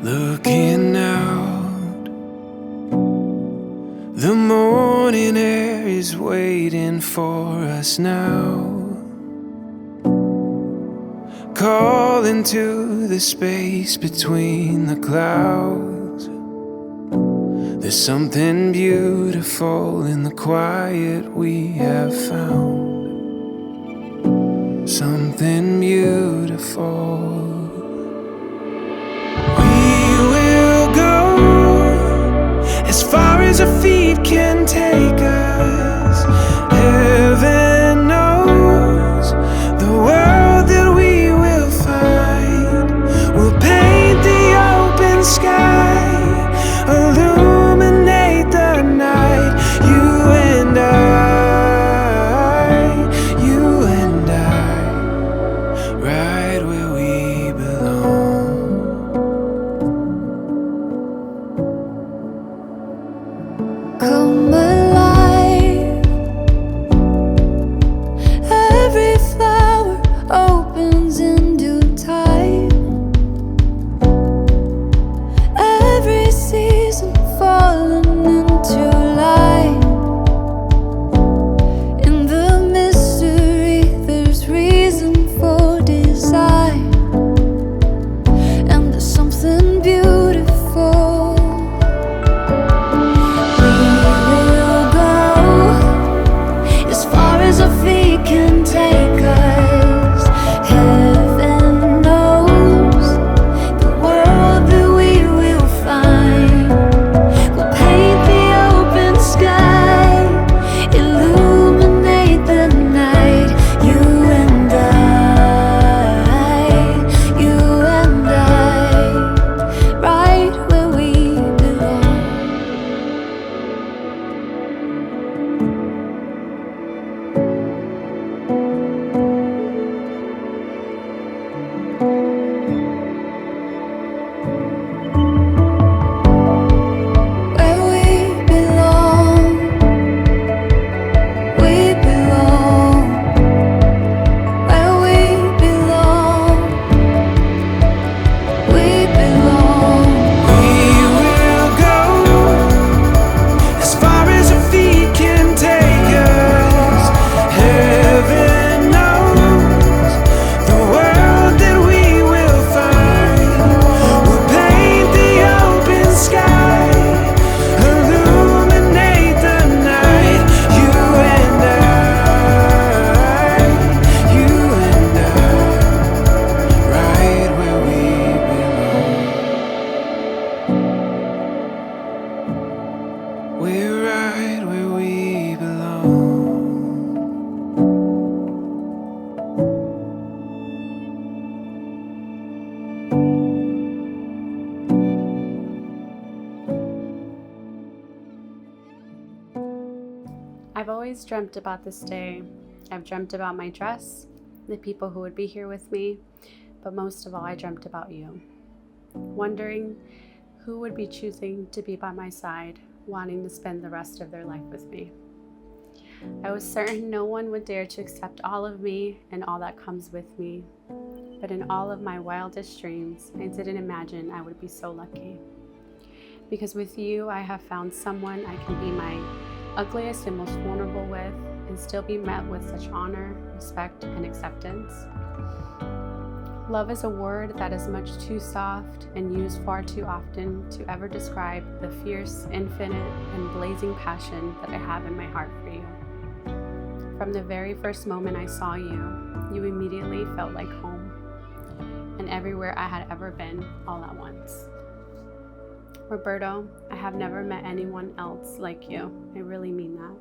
Looking out, the morning air is waiting for us now. Calling to the space between the clouds. There's something beautiful in the quiet we have found. Something beautiful. As far as our feet can take us, heaven knows the world that we will find. We'll paint the open sky, illuminate the night. You and I, right where we belong. Come alive. Every flower opens in due time. Every season falling into line. In the mystery, there's reason for design. And there's something beautiful. Can take us. Heaven knows the world that we will find. We'll paint the open sky, illuminate the night. You and I, right where we belong. We're right where we belong. I've always dreamt about this day. I've dreamt about my dress, the people who would be here with me, but most of all, I dreamt about you. Wondering who would be choosing to be by my side, wanting to spend the rest of their life with me. I was certain no one would dare to accept all of me and all that comes with me. But in all of my wildest dreams, I didn't imagine I would be so lucky. Because with you, I have found someone I can be my ugliest and most vulnerable with and still be met with such honor, respect, and acceptance. Love is a word that is much too soft and used far too often to ever describe the fierce, infinite, and blazing passion that I have in my heart for you. From the very first moment I saw you, you immediately felt like home, and everywhere I had ever been all at once. Roberto, I have never met anyone else like you. I really mean that.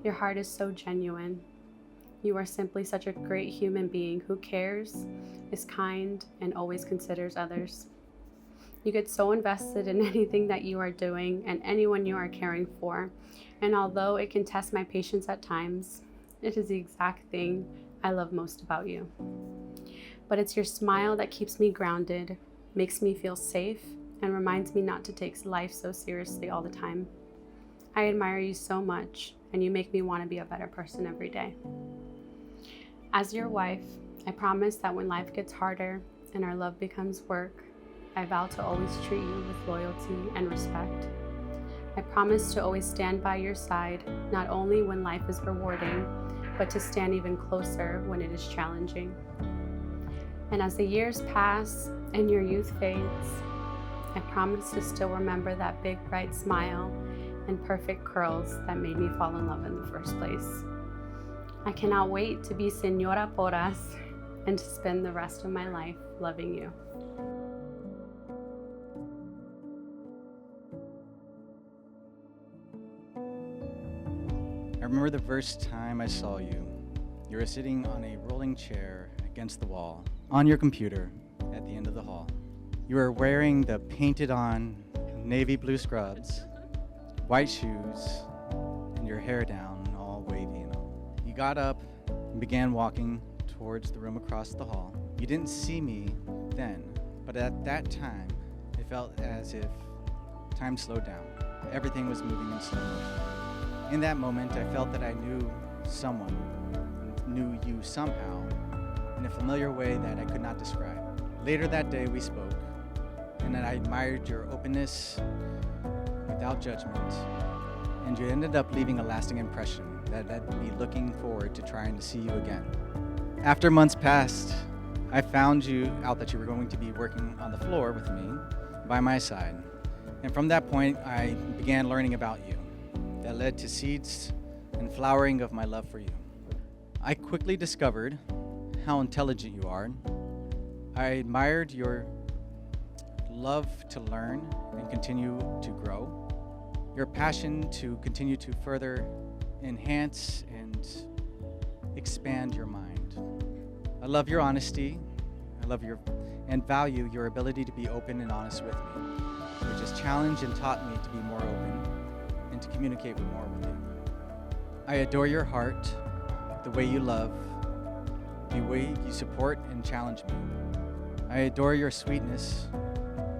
Your heart is so genuine. You are simply such a great human being who cares, is kind, and always considers others. You get so invested in anything that you are doing and anyone you are caring for, and although it can test my patience at times, it is the exact thing I love most about you. But it's your smile that keeps me grounded, makes me feel safe, and reminds me not to take life so seriously all the time. I admire you so much, and you make me want to be a better person every day. As your wife, I promise that when life gets harder and our love becomes work, I vow to always treat you with loyalty and respect. I promise to always stand by your side, not only when life is rewarding, but to stand even closer when it is challenging. And as the years pass and your youth fades, I promise to still remember that big bright smile and perfect curls that made me fall in love in the first place. I cannot wait to be Señora Porras and to spend the rest of my life loving you. I remember the first time I saw you. You were sitting on a rolling chair against the wall, on your computer at the end of the hall. You were wearing the painted-on navy blue scrubs, white shoes, and your hair down, all wavy and all. You got up and began walking towards the room across the hall. You didn't see me then, but at that time, it felt as if time slowed down. Everything was moving in slow motion. In that moment, I felt that I knew someone, knew you somehow, in a familiar way that I could not describe. Later that day, we spoke, and I admired your openness without judgment, and you ended up leaving a lasting impression that led me looking forward to trying to see you again. After months passed, I found out that you were going to be working on the floor with me, by my side. And from that point, I began learning about you. That led to seeds and flowering of my love for you. I quickly discovered how intelligent you are. I admired your love to learn and continue to grow, your passion to continue to further enhance and expand your mind. I love your honesty. I love and value your ability to be open and honest with me, which has challenged and taught me to be more open and to communicate more with you. I adore your heart, the way you love, the way you support and challenge me. I adore your sweetness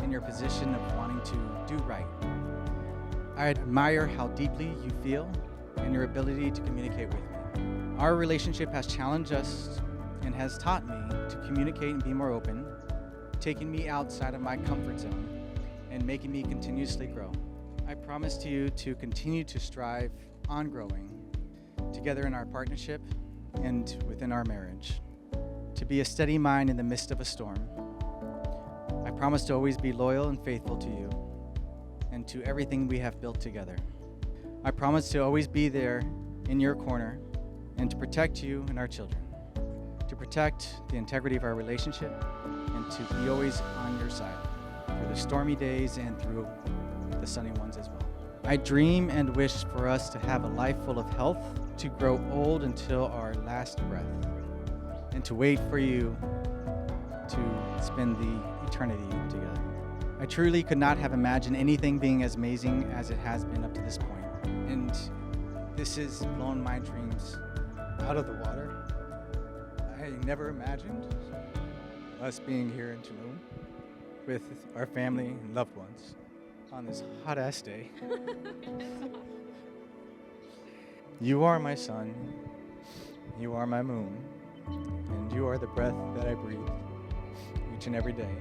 and your position of wanting to do right. I admire how deeply you feel and your ability to communicate with me. Our relationship has challenged us and has taught me to communicate and be more open, taking me outside of my comfort zone and making me continuously grow. I promise to you to continue to strive on growing together in our partnership and within our marriage, to be a steady mind in the midst of a storm. I promise to always be loyal and faithful to you and to everything we have built together. I promise to always be there in your corner and to protect you and our children, to protect the integrity of our relationship and to be always on your side through the stormy days and through the sunny ones as well. I dream and wish for us to have a life full of health, to grow old until our last breath, and to wait for you to spend the eternity together. I truly could not have imagined anything being as amazing as it has been up to this point, and this has blown my dreams out of the water. I never imagined us being here in Tulum with our family and loved ones on this hot-ass day. You are my sun, you are my moon, and you are the breath that I breathe each and every day.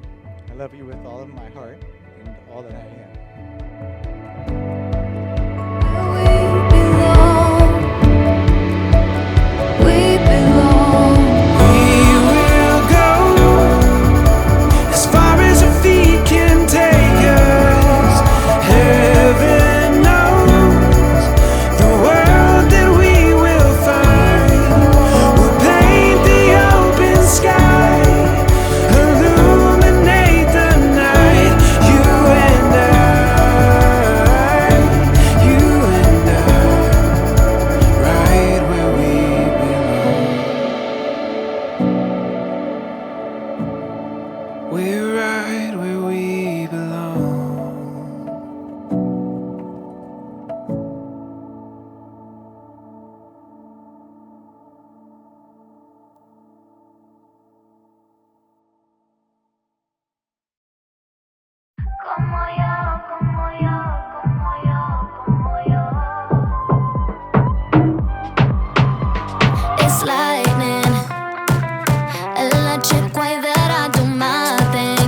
I love you with all of my heart and all that I am. We're right where we belong. Como yo, como yo, como yo, como yo. It's lightning, electric way that I do my thing.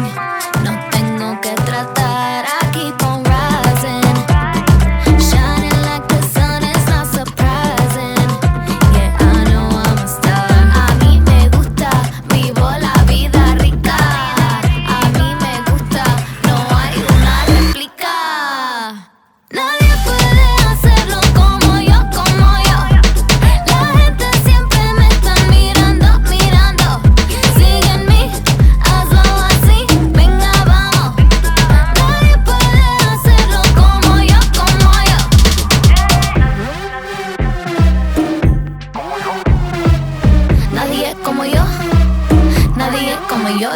yo.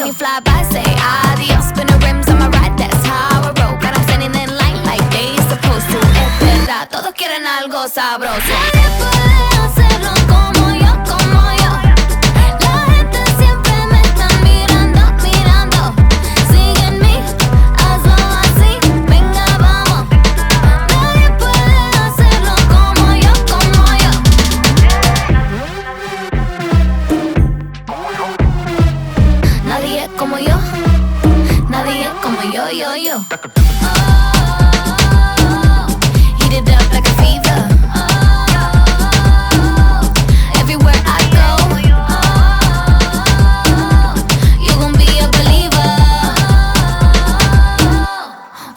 Me fly by, say adios. Spin the rims on my ride, that's how I roll. Got 'em standing in line like they supposed to. Es verdad, todos quieren algo sabroso. Nadie puede hacerlo como yo, como yo. La gente siempre me está mirando, mirando. Sigue en mí, hazlo así, venga, vamos. Nadie puede hacerlo como yo, como yo. Nadie es como yo, nadie es como yo. Oh, heat it up like a fever. Oh, everywhere I go. Oh, you gon' be a believer.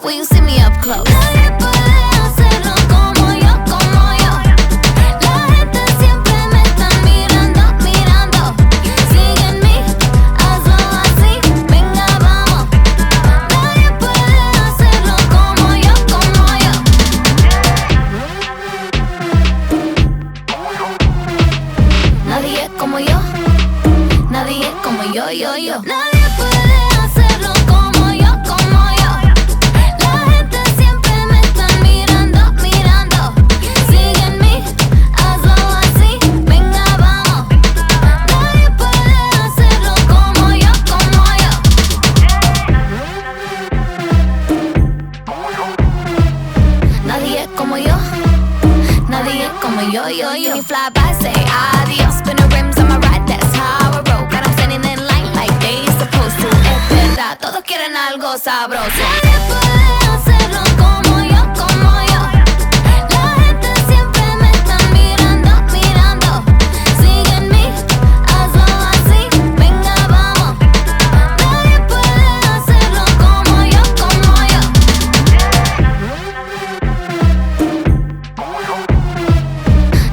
Will you see me up close? Nadie puede hacerlo como yo, como yo. La gente siempre me está mirando, mirando. Sigue en mí, hazlo así, venga, vamos. Nadie puede hacerlo como yo, como yo. Nadie es como yo, nadie es como yo. Nadie puede hacerlo como yo, como yo. La gente siempre me está mirando, mirando. Sigue en mí, hazlo así, venga, vamos. Nadie puede hacerlo como yo, como yo. Nadie es como yo, nadie es como yo. Me fly by, say adios. Spin the rims on my ride, that's how I roll. Got 'em standing in line like they supposed to. Es verdad, todos quieren algo sabroso. Nadie puede hacerlo como yo, como yo. La gente siempre me está mirando, mirando. Sigue en mí, hazlo así, venga, vamos. Nadie puede hacerlo como yo, como yo.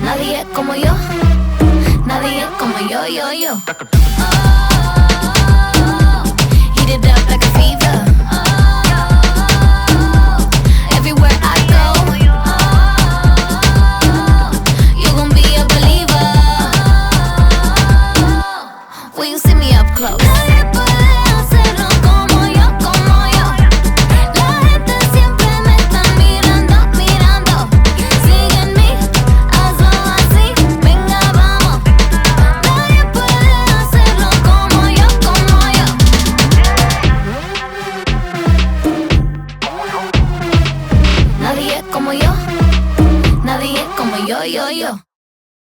Nadie es como yo, nadie es como yo. Oh,